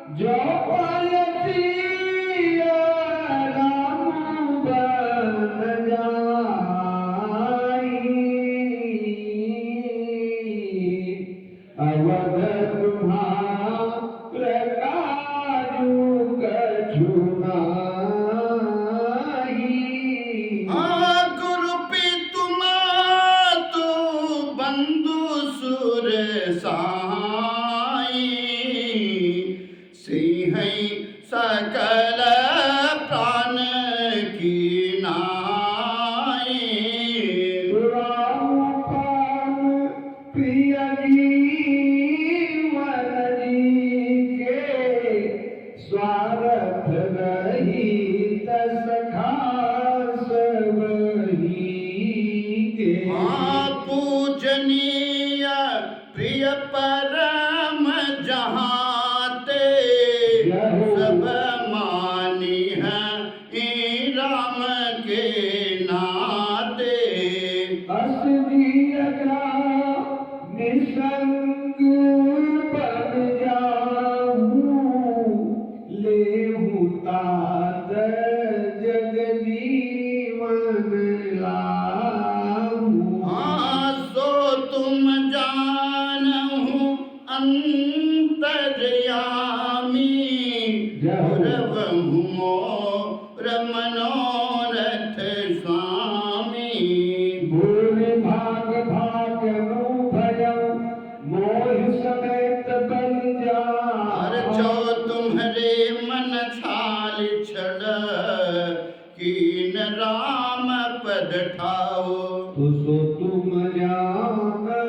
जो सिया राम बन जाई अवध तुम्हारे काजू कछु नाही। गुरु पितुमा तो बंधु सुर साई सिंह सकल प्राण की नाई। राम पान प्रिय जीवन जी के स्वार्थ रहित सखा सबही के। पूजनीय प्रिय परम जहाते सब मानी है राम के नाते। असदियका निसंग बन जाऊं लेहूं तात जग जीवन लाऊं। सो तुम जानहु अंतर्यामी गुरवहु मोर मनोरथ स्वामी। भूरि भाग भागनु भयउ मोहि समेत बन हर जाऊं। जो तुम्हारे मन छाल छड़ कीन राम पद ठाओ। सो तुम जानहु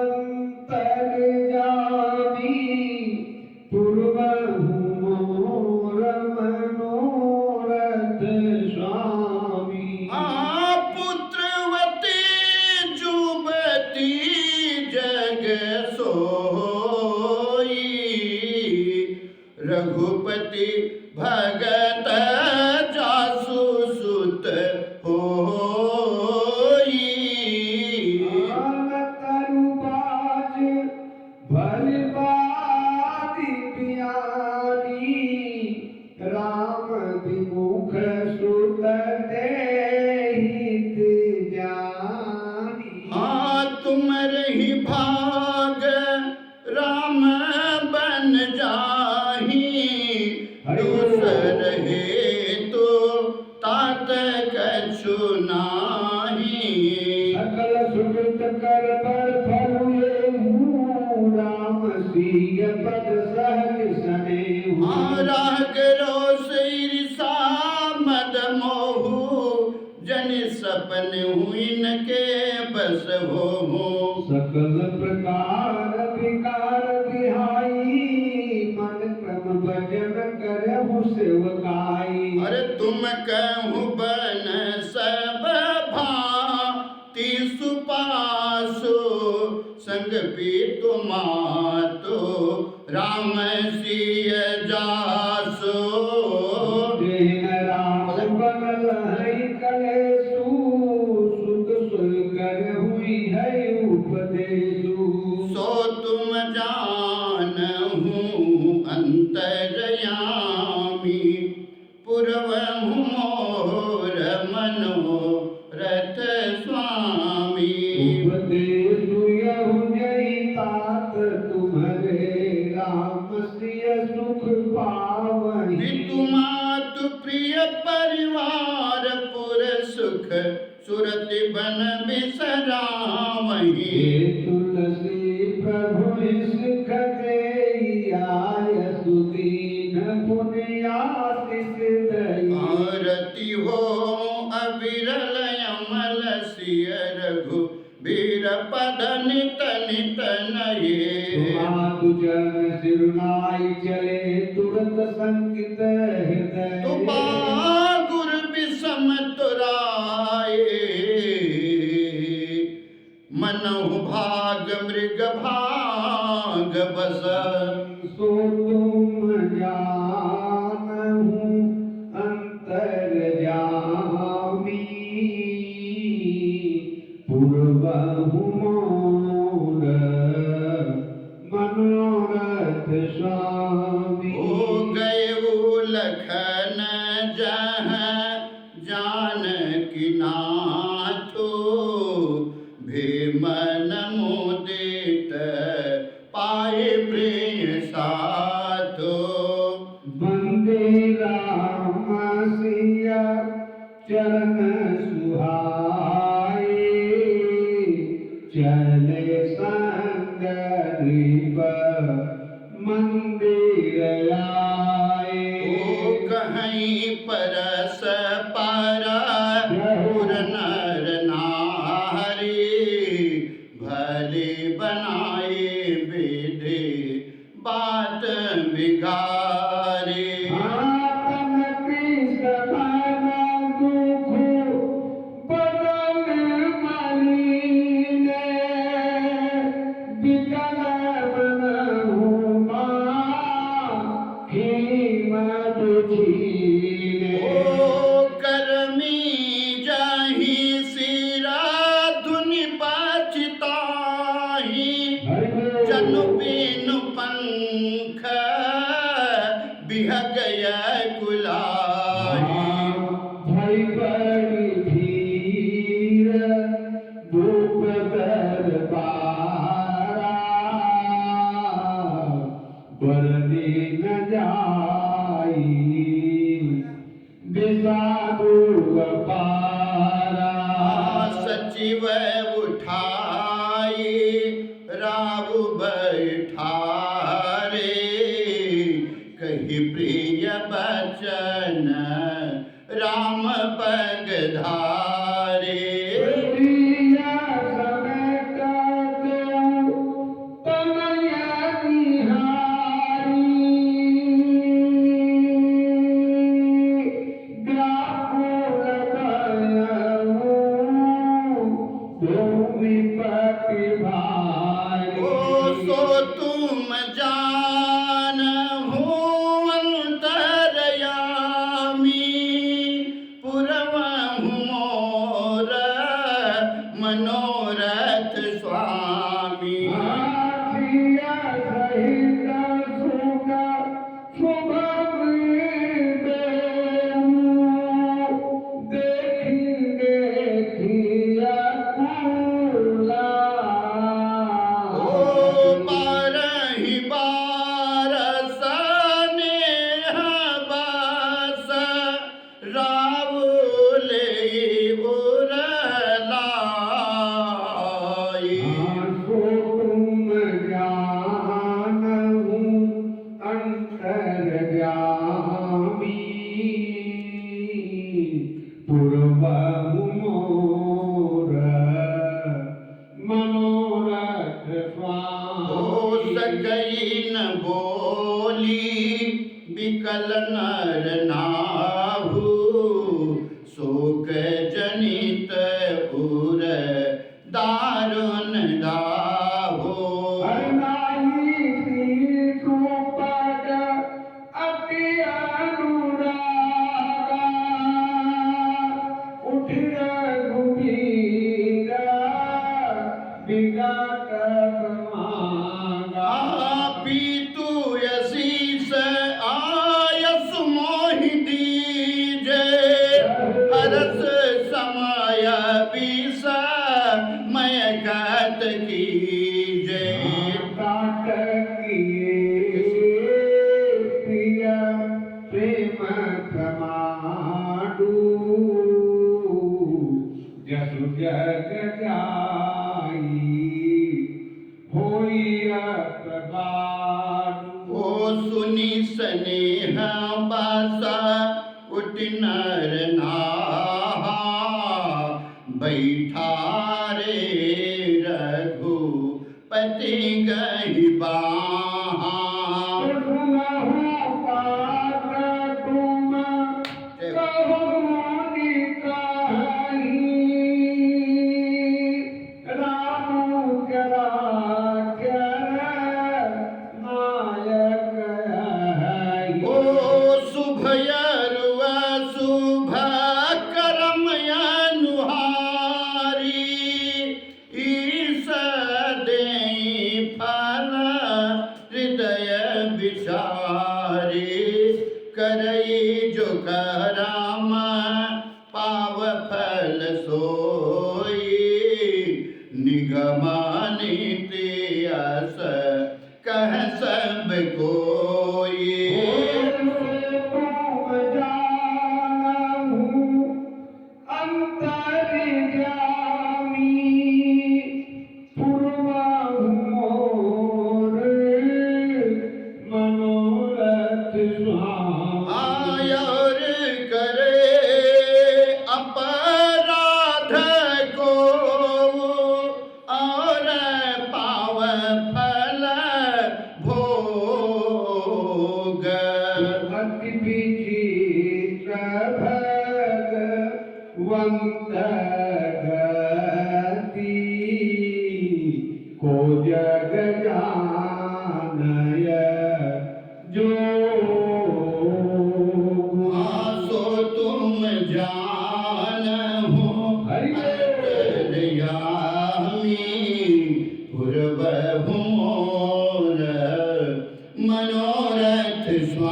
अंतर्यामी पूर्वहु मोर मनोरथ स्वामी। पुत्रवती जुबती जग सोई रघुपति भगत जासु सुत होई। तरुबाज भलबादी पियानी राम विमुख सुत देहित जानी। तुम रही भाग राम बन जाही दूसर हे तो तात कछु नाही। सकल सुकृत कर पर फलु लेहूं राम सिय पद सहज सनेहूं। राग रोष ईर्षा मद मोहु जन सपन हुइन के बस हो। सकल प्रकार विकार विहाई मन क्रम भजन करहु सेवकाई। अरे तुम कहूँ बन सब भांति सुपासो संग पीतु मातो राम सिय जासो। दिन राम बनल है कलेसु सुख सुख कर हुई है उपदेशु। सो तुम जानहु अंतर्यामी पूर्वहु मोर मनोरथ स्वामी। उपदेशु यहु जय तात तुम्हारे राम सिय सुख पावहि। पितु मातु प्रिय परिवार पुर सुख सुरति बन बिसरावहि। तुलसी प्रभु सिख देई आय सुदीन पुण्याशिष दई। आरती हो अविरल अमल सिय रघु बीर पद नित नित नये। तुझन सिरुनाई चले तुरत संकित हृदय। गुर विषम तुराए मनहु भाग मृग भाग बस। सो तुम जानहु अंतर्यामी पूर्वहु मोर मनोरथ स्वामी। करीब मंदिर आए। ओ कहीं परस पारा पुर नर नारी, भले बनाए विधि बात बिगारे। आपन कृष्ण दुख बदन मलिने, विकल मनहुमा भीम दुखीने। ओ करमी जाहि सिरा धुनि पाचिताहि, जनु बिनु पंख बिहग कुलाई। भई बड़ी धीर भूप दरबारा, बरदी न जाई विषादु अपारा। सचिव उठाई राव बैठारे, कही प्रिय बचन राम पग धारे। प्रिया समेट देऊ तनय निहारी, व्याकुल दयऊ भूमि पति भारी। ओ सो तुम जानहु अंतरयामी, पुरवहु मोर मनोरथ स्वामी। आखिया सहित सुख शुभ देऊ, देखी देखिया कुला। ओ बारहि बारस नेह बस, रावले उरलाई। सो तुम जानहु अंतर्यामी, पूर्वहु मोर मनोरथ ओ स्वामी। सकई न बोली विकल नर नाहु, शोक जनित उर दारुण दाहु। हरनाई श्री पद अति अनुरागा, उठ रघुबीरा विगत मांगा। पीतु यशीष आयस मोहि दीजे, हरस समय बीस मय गत कीजे। काट किए प्रिय प्रेम प्रमाणु, जसु जग जाई होई प्रबाडु। ओ सुनि स्नेह बासा उठ नर नाहा, बैठा रे रघुपति गहि बाहा। सुनहु पात्र तुम कहो निकहि, राम चराचर नायक है। ओ शुभयरु अशुभ करम अनुहारी, ईश देई फल हृदय विचारे। करई जो कराम पाव फल सोई, निगम नीति अस कह सब कोई। अंतर्यामी पूर्व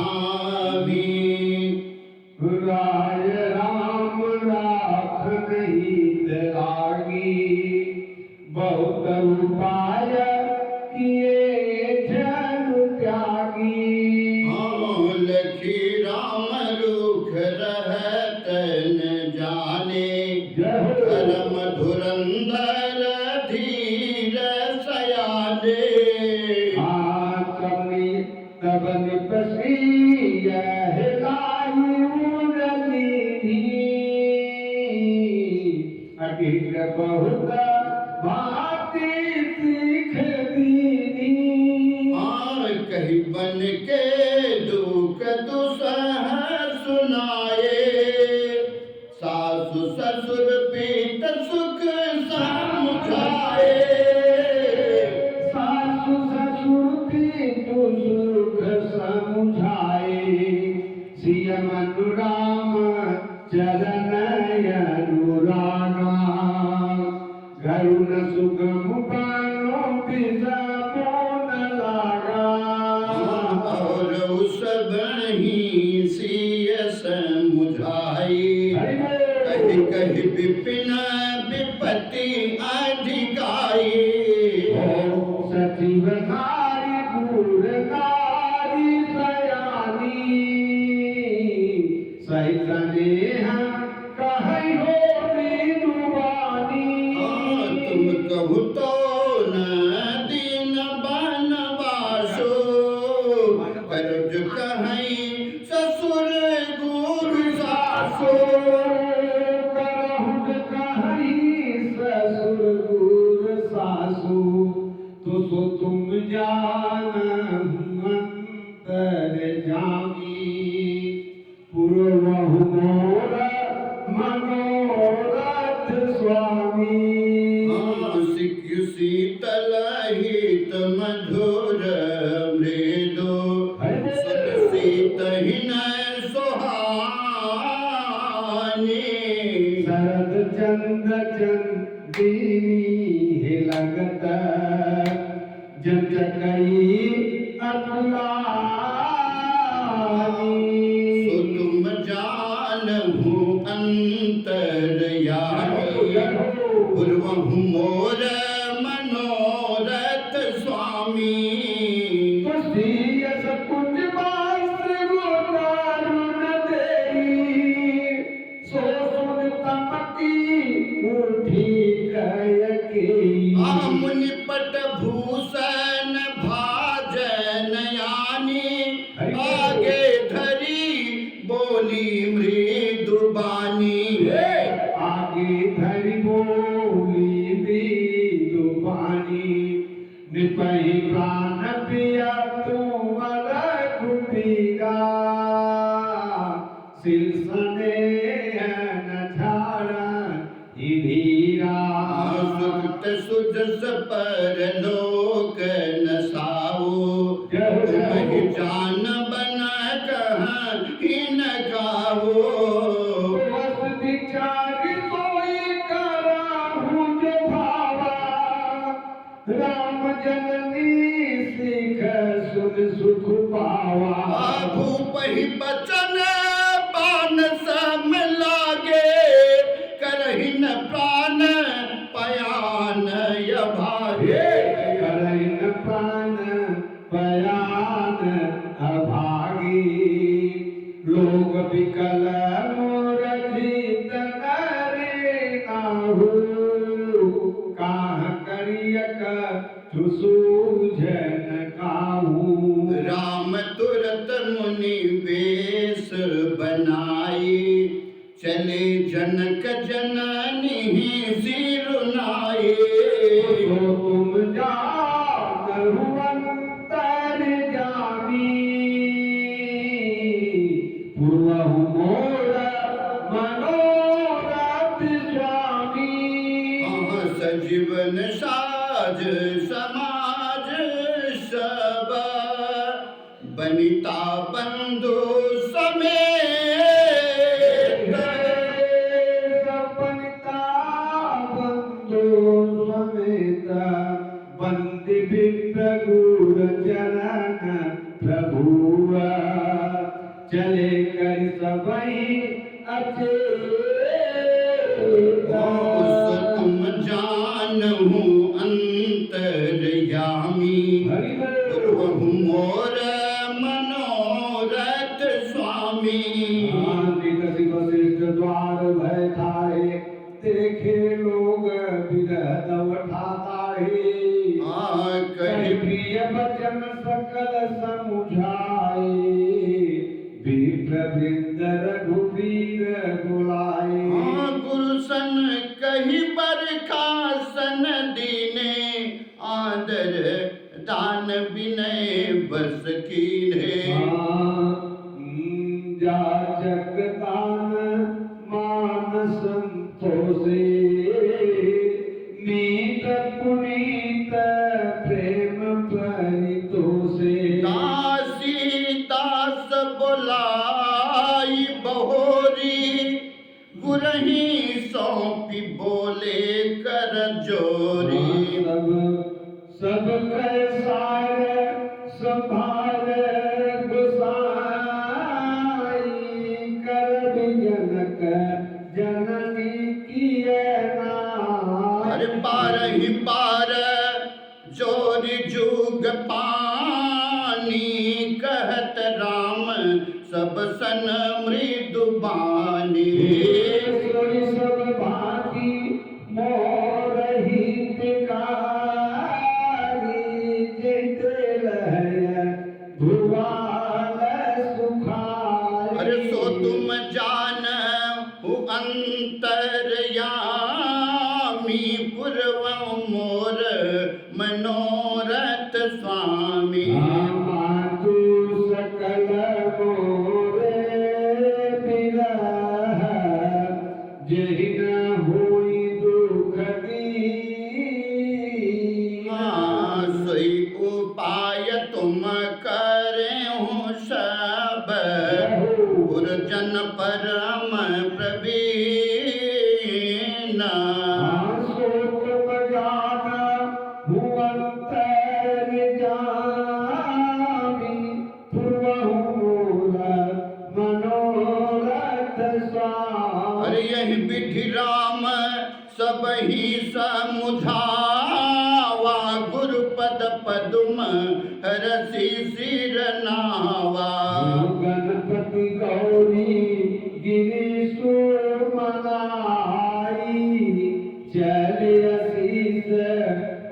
स्वामी। राय राम राख नहीं त्यागी, बहुत उपाय किए जन त्यागी। लखी राम रुख रहत न जाने, धर्म धुरंधर धीर सयाने। तब निपसी यह लाई उड़ली, अटिक बहुत भांति सीख दीनी। कहीं बन के दुख दुसह सुनाए, सासु ससुर पीत सुख समुझाए। सासु ससुर पीत सुख समुझाए, सिय अनुराम चरण अनुरागा। गरुण सुगम बानो पिसा मोन लागा। और उस बही सिय समुझाई, कहीं कहीं विपिन विपत्ति अधिकाई। सचिव नारी गुर नारी सयानी, सही स्नेह कहीं हो विदुवानी। तुम कहु तो न दीन बनवासो, कर्ज कहीं ससुर गुरु सासो। करहुँ कहीं ससुर गुर सासु, तो सो तुम जानहु अंतर जामी। पुरवहु मोर मनोरथ स्वामी। सिक्यु शीतल हित मधुर मृदु, शीत हिन सुहानी। शरद चंद चंदीनी लगत, जचकई अतुलानी। तुम जानहु अंतरयामी, पूर्वहु मोर मनोरथ स्वामी। तुझियस कुंज वस्त्र दारुण देई, सो सुन तमति उठी कयकेई। मुनि पट भूषण भाजन यानी, आगे धरी बोली मृदु बानी। आगे धरि बोली विदुवानी, निपहि प्राण पिया तुमर कुपीरा। सिल स्नेह न छाड़ धीरा। सुक्त सुजस पर लोक न साऊ, तुम जान बन कहीं न गाओ। बस विचार कोई कराहु जो भावा, राम जननी सिख सुन सुख पावा। भूपहि बचन बान सम लागे, करहि न प्राण पयान भागे। करहिन प्राण पयान अभागी, लोग विकल मूर्छित नरे नाहु। काह करियक सूझन काहू। राम तुरत मुनि वेश बनाई, चले जनक जननी सिरुनाई। तो तुम जानहु अंतर जामी, पूर्वहु मोर मनोरथ स्वामी। सजीवन साज समाज सब, बनिता बंधु समेत। सपनिता बंधु समेत, बंदि विप्र गुर चरण प्रभुआ। चले कर सबई सो तुम जानहु अंतर्यामी पूर्वहु मोर मनोरथ स्वामी द्वार भय थारे देखे लोग विरह उठाताहे कही प्रिय वचन सकल समुझाए विप्र वृंद रघुवीर बुलाए गुरु सन कही बरखासन दीने आदर दान विनय बस कीने जाचक तान मान संतोषे मीत पुनीत प्रेम परितोषे दासी दास बोलाई बहोरी गुरही सौंपी बोले कर जोरी सब कैसार संभाल गुसाई कर जनक जननी किए अरे बारही बार जोरी जुग पानी कहत राम सब सन मृदु बानी सब भांति मोरही पिकारी जिते लहय भुवाल सुखारी अरे सो तुम जान हु अंतरयामी पूर्व मोर मनोरथ स्वामी मातु सकल मोरे विरह जेहि न होई दुख दीना सोई उपाय तुम करे हो सब गुरुजन परम प्रवीण अरे यही विधि राम सब ही समुझावा गुरुपद पदुम रसी सिर नावा गणपति गौरी गिरीशु मनाई चले असीस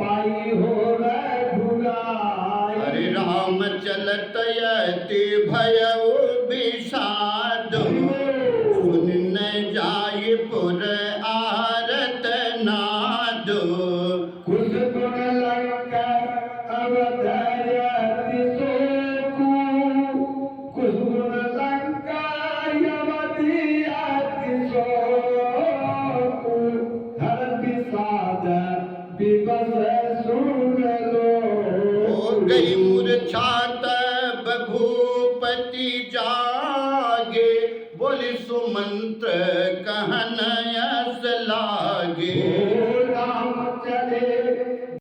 पाई हो रघुराई अरे राम चलत यति भयउ विषाद सुन न जाय पुर आरत नाद कुछ गुण लंका अवधयति सोकु कुछ गुण लंका अवधयति सोकु हर विषाद विवश सुन लो हो गई मूर्छा तब भूपति जागे बोली सुमंत्र कहन